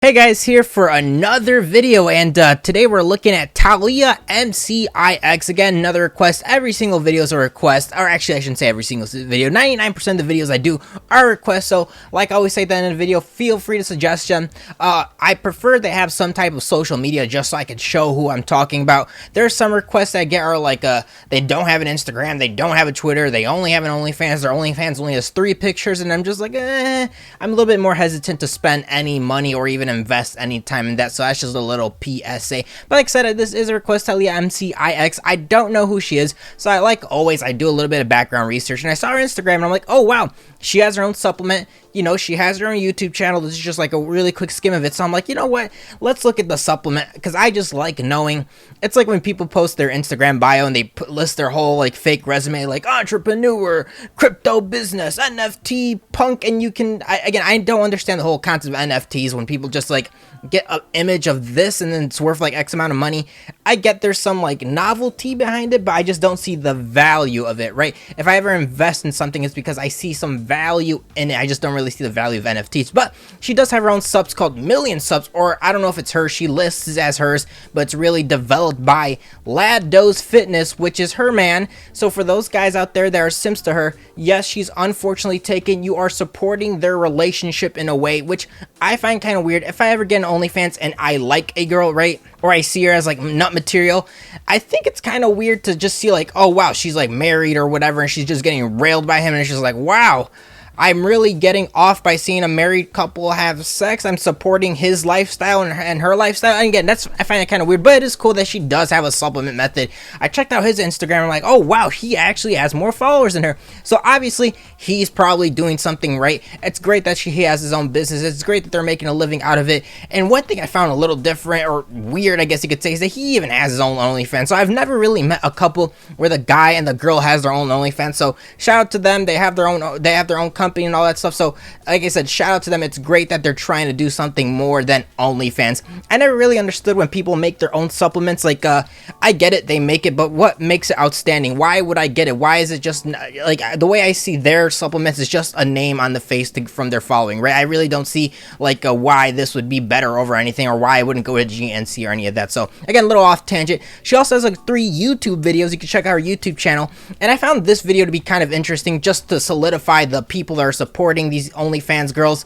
Hey guys, here for another video, and today we're looking at ThaliaMCIX. Again, another request. Every single video is a request, or actually I shouldn't say every single video. 99% of the videos I do are requests, so like I always say at the end of the video, feel free to suggest them. I prefer they have some type of social media just so I can show who I'm talking about. There's some requests I get are like, they don't have an Instagram, they don't have a Twitter, they only have an OnlyFans, their OnlyFans only has 3 pictures, and I'm just like, I'm a little bit more hesitant to spend any money or even invest any time in that, so that's just a little PSA. But like I said, this is a request, ThaliaMCIX. I don't know who she is, so like always, I do a little bit of background research, and I saw her Instagram, and I'm like, oh wow, she has her own supplement. You know, she has her own YouTube channel. This is just like a really quick skim of it. So I'm like, you know what? Let's look at the supplement, because I just like knowing. It's like when people post their Instagram bio and they list their whole like fake resume, like entrepreneur, crypto business, NFT, punk, and you can. I don't understand the whole concept of NFTs when people just like get an image of this and then it's worth like X amount of money. I get there's some like novelty behind it, but I just don't see the value of it, right? If I ever invest in something, it's because I see some value in it. I just don't really see the value of NFTs. But she does have her own subs called Million Subs, or I don't know if it's her, she lists it as hers, but it's really developed by Lado's Fitness, which is her man. So for those guys out there that are simps to her, yes, she's unfortunately taken. You are supporting their relationship in a way which I find kind of weird. If I ever get an OnlyFans and I like a girl, right, or I see her as like nut material, I think it's kind of weird to just see like, oh wow, she's like married or whatever, and she's just getting railed by him, and it's just like, wow, I'm really getting off by seeing a married couple have sex. I'm supporting his lifestyle and her lifestyle. And again, I find it kind of weird, but it is cool that she does have a supplement method. I checked out his Instagram. I'm like, oh wow, he actually has more followers than her. So obviously he's probably doing something right. It's great that he has his own business. It's great that they're making a living out of it. And one thing I found a little different or weird, I guess you could say, is that he even has his own OnlyFans. So I've never really met a couple where the guy and the girl has their own OnlyFans. So shout out to them. They have their own company and all that stuff. So like I said, shout out to them. It's great that they're trying to do something more than OnlyFans. I never really understood when people make their own supplements. Like I get it, they make it, but what makes it outstanding? Why would I get it? Why is it just like the way I see their supplements is just a name on the face from their following, right? I really don't see like why this would be better over anything, or why I wouldn't go to GNC or any of that. So again, a little off tangent. She also has like 3 YouTube videos. You can check out her YouTube channel, and I found this video to be kind of interesting just to solidify the people that are supporting these OnlyFans girls.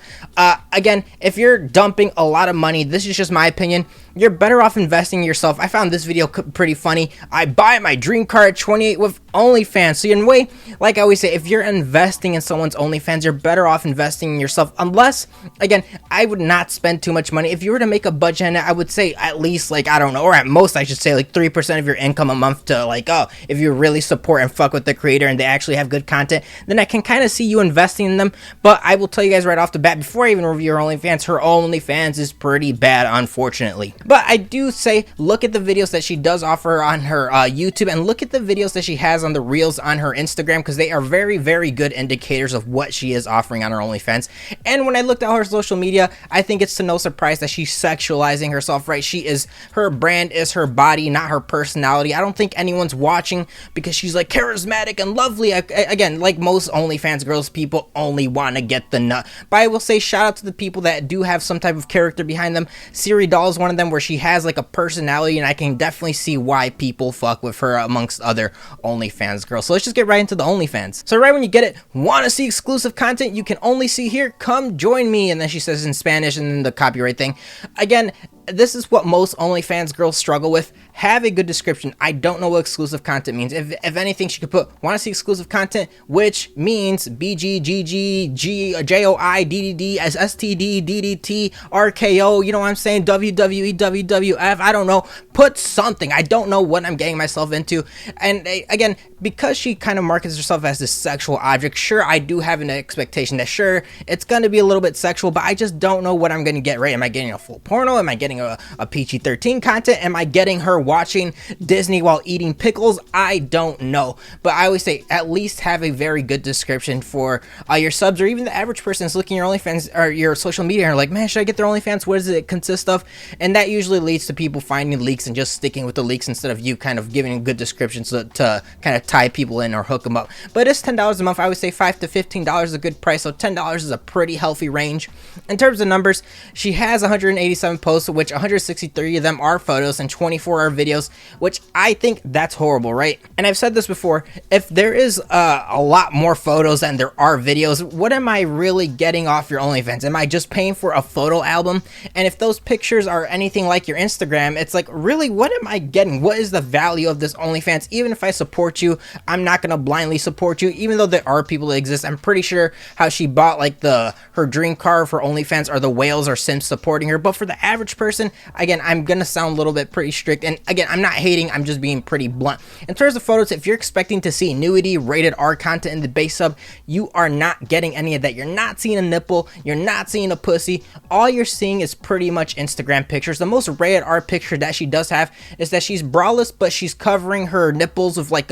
Again, if you're dumping a lot of money, this is just my opinion, you're better off investing in yourself. I found this video pretty funny. I buy my dream car at 28 with OnlyFans. So in a way, like I always say, if you're investing in someone's OnlyFans, you're better off investing in yourself. Unless, again, I would not spend too much money. If you were to make a budget on it, I would say at least like, I don't know, or at most I should say like 3% of your income a month to like, oh, if you really support and fuck with the creator and they actually have good content, then I can kind of see you investing in them. But I will tell you guys right off the bat, before I even review her OnlyFans, her OnlyFans is pretty bad, unfortunately. But I do say, look at the videos that she does offer on her YouTube, and look at the videos that she has on the Reels on her Instagram, because they are very, very good indicators of what she is offering on her OnlyFans. And when I looked at her social media, I think it's to no surprise that she's sexualizing herself, right? Her brand is her body, not her personality. I don't think anyone's watching because she's like charismatic and lovely. Again, like most OnlyFans girls, people only want to get the nut. But I will say shout out to the people that do have some type of character behind them. Siri Doll is one of them, where she has like a personality, and I can definitely see why people fuck with her amongst other OnlyFans girls. So let's just get right into the OnlyFans. So right when you get it, want to see exclusive content you can only see here? Come join me. And then she says in Spanish, and then the copyright thing. Again, this is what most OnlyFans girls struggle with. Have a good description. I don't know what exclusive content means. If anything, she could put, want to see exclusive content, which means BGGG, JOI, DDD, STD, DDT, RKO, you know what I'm saying? WWE, WWF, I don't know. Put something. I don't know what I'm getting myself into. And again, because she kind of markets herself as this sexual object, sure, I do have an expectation that sure, it's going to be a little bit sexual, but I just don't know what I'm going to get, right? Am I getting a full porno? Am I getting a PG-13 content? Am I getting her watching Disney while eating pickles? I don't know. But I always say, at least have a very good description for your subs, or even the average person is looking at your OnlyFans or your social media and are like, man, should I get their OnlyFans? What does it consist of? And that usually leads to people finding leaks and just sticking with the leaks instead of you kind of giving a good description to kind of tie people in or hook them up. But it's $10 a month. I would say $5 to $15 is a good price, so $10 is a pretty healthy range. In terms of numbers, she has 187 posts, which 163 of them are photos and 24 are videos, which I think that's horrible, right? And I've said this before, if there is a lot more photos than there are videos, what am I really getting off your OnlyFans? Am I just paying for a photo album? And if those pictures are anything like your Instagram, it's like, really, what am I getting? What is the value of this OnlyFans? Even if I support you, I'm not gonna blindly support you, even though there are people that exist. I'm pretty sure how she bought like her dream car for OnlyFans are the whales or simps supporting her. But for the average person, again, I'm gonna sound a little bit pretty strict, and again, I'm not hating, I'm just being pretty blunt. In terms of photos, if you're expecting to see nudity, rated R content in the base sub, you are not getting any of that. You're not seeing a nipple, you're not seeing a pussy. All you're seeing is pretty much Instagram pictures. The most rated R picture that she does have is that she's braless, but she's covering her nipples with like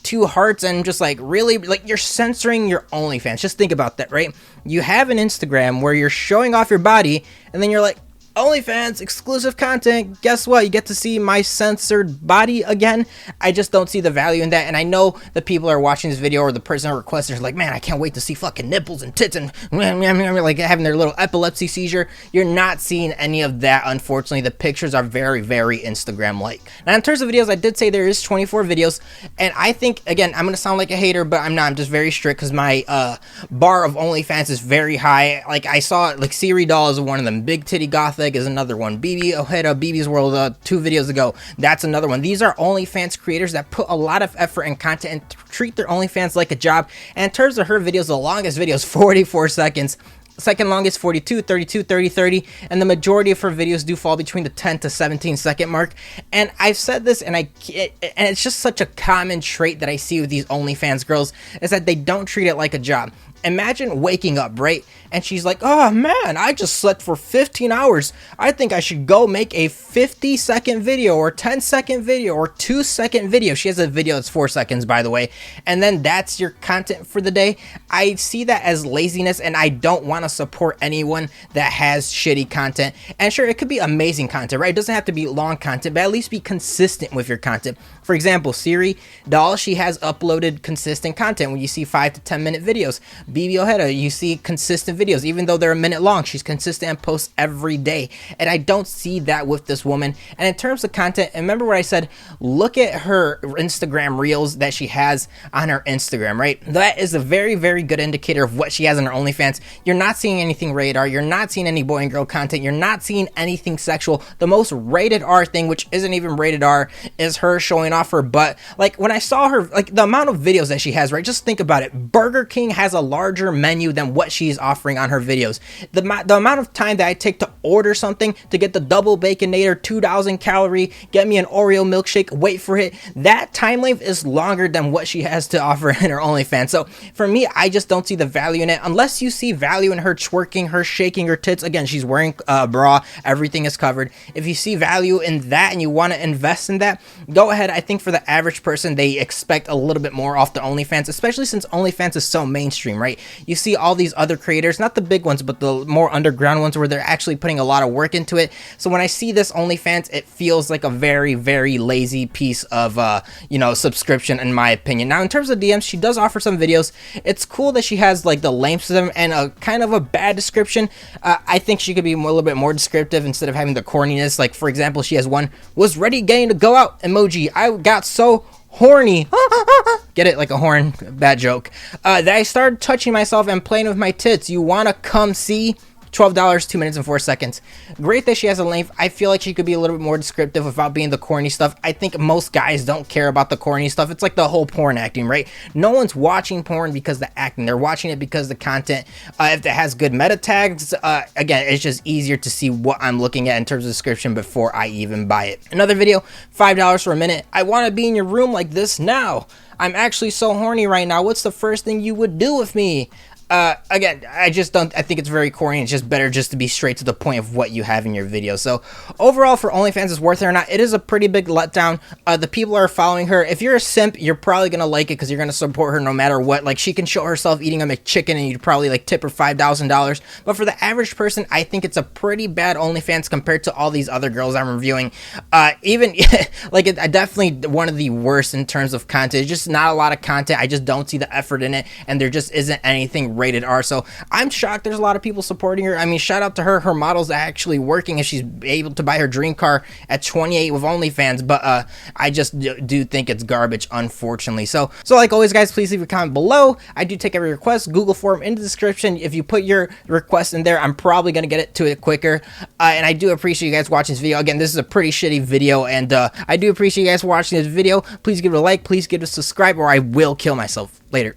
two hearts, and just like, really, like, you're censoring your OnlyFans. Just think about that, right? You have an Instagram where you're showing off your body, and then you're like, OnlyFans exclusive content, guess what, you get to see my censored body again. I just don't see the value in that. And I know the people are watching this video, or the person requesting is like, man, I can't wait to see fucking nipples and tits and like having their little epilepsy seizure. You're not seeing any of that, unfortunately. The pictures are very, very Instagram like. Now, in terms of videos, I did say there is 24 videos, and I think, again, I'm gonna sound like a hater, but I'm not. I'm just very strict because my bar of OnlyFans is very high. Like, I saw like Siri Doll is one of them, Big Titty Gothic is another one, BB Ojeda, BB's World 2 videos ago, that's another one. These are OnlyFans creators that put a lot of effort and content and treat their OnlyFans like a job. And in terms of her videos, the longest video is 44 seconds. Second longest 42, 32, 30, 30, and the majority of her videos do fall between the 10 to 17 second mark. And I've said this, and it's just such a common trait that I see with these OnlyFans girls, is that they don't treat it like a job. Imagine waking up, right? And she's like, oh man, I just slept for 15 hours. I think I should go make a 50-second video or 10-second video or 2-second video. She has a video that's 4 seconds, by the way. And then that's your content for the day. I see that as laziness, and I don't want to support anyone that has shitty content. And sure, it could be amazing content, right? It doesn't have to be long content, but at least be consistent with your content. For example, Siri Doll, she has uploaded consistent content when you see 5 to 10 minute videos. BB Ojeda, you see consistent videos, even though they're a minute long. She's consistent and posts every day, and I don't see that with this woman. And in terms of content, remember what I said, look at her Instagram reels that she has on her Instagram, right? That is a very, very good indicator of what she has on her OnlyFans. You're not seeing anything rated R, you're not seeing any boy and girl content, you're not seeing anything sexual. The most rated R thing, which isn't even rated R, is her showing off her butt. Like, when I saw her, like, the amount of videos that she has, right? Just think about it. Burger King has a larger menu than what she's offering on her videos. The amount of time that I take to order something, to get the double baconator, 2,000 calorie, get me an Oreo milkshake, wait for it, that time length is longer than what she has to offer in her OnlyFans. So for me, I just don't see the value in it, unless you see value in her twerking, her shaking her tits. Again, she's wearing a bra, everything is covered. If you see value in that and you want to invest in that, go ahead. I think for the average person, they expect a little bit more off the OnlyFans, especially since OnlyFans is so mainstream, right? You see all these other creators, not the big ones, but the more underground ones, where they're actually putting a lot of work into it. So when I see this OnlyFans, it feels like a very, very lazy piece of subscription, in my opinion. Now, in terms of DMs, she does offer some videos. It's cool that she has like the lengths of them and a kind of a bad description. I think she could be a little bit more descriptive instead of having the corniness. Like, for example, she has one, was ready getting to go out emoji. I got so horny. Get it? Like a horn. Bad joke. That I started touching myself and playing with my tits. You wanna come see? $12, 2 minutes and 4 seconds. Great that she has a length. I feel like she could be a little bit more descriptive without being the corny stuff. I think most guys don't care about the corny stuff. It's like the whole porn acting, right? No one's watching porn because of the acting. They're watching it because of the content. If it has good meta tags, again, it's just easier to see what I'm looking at in terms of description before I even buy it. Another video, $5 for a minute. I want to be in your room like this now. I'm actually so horny right now. What's the first thing you would do with me? again, I think it's very corny. It's just better just to be straight to the point of what you have in your video. So overall, for OnlyFans, is worth it or not, it is a pretty big letdown. The people are following her. If you're a simp, you're probably gonna like it because you're gonna support her no matter what. Like, she can show herself eating a McChicken and you'd probably like tip her $5,000. But for the average person, I think it's a pretty bad OnlyFans compared to all these other girls I'm reviewing. Even like, I definitely one of the worst in terms of content. It's just not a lot of content. I just don't see the effort in it, and there just isn't anything rated R. So I'm shocked there's a lot of people supporting her. I mean, shout out to her. Her model's actually working and she's able to buy her dream car at 28 with OnlyFans, but I just do think it's garbage, unfortunately. So like always, guys, please leave a comment below. I do take every request. Google form in the description. If you put your request in there, I'm probably gonna get it to it quicker. And I do appreciate you guys watching this video. Again, this is a pretty shitty video, and I do appreciate you guys watching this video. Please give it a like, please give it a subscribe, or I will kill myself. Later.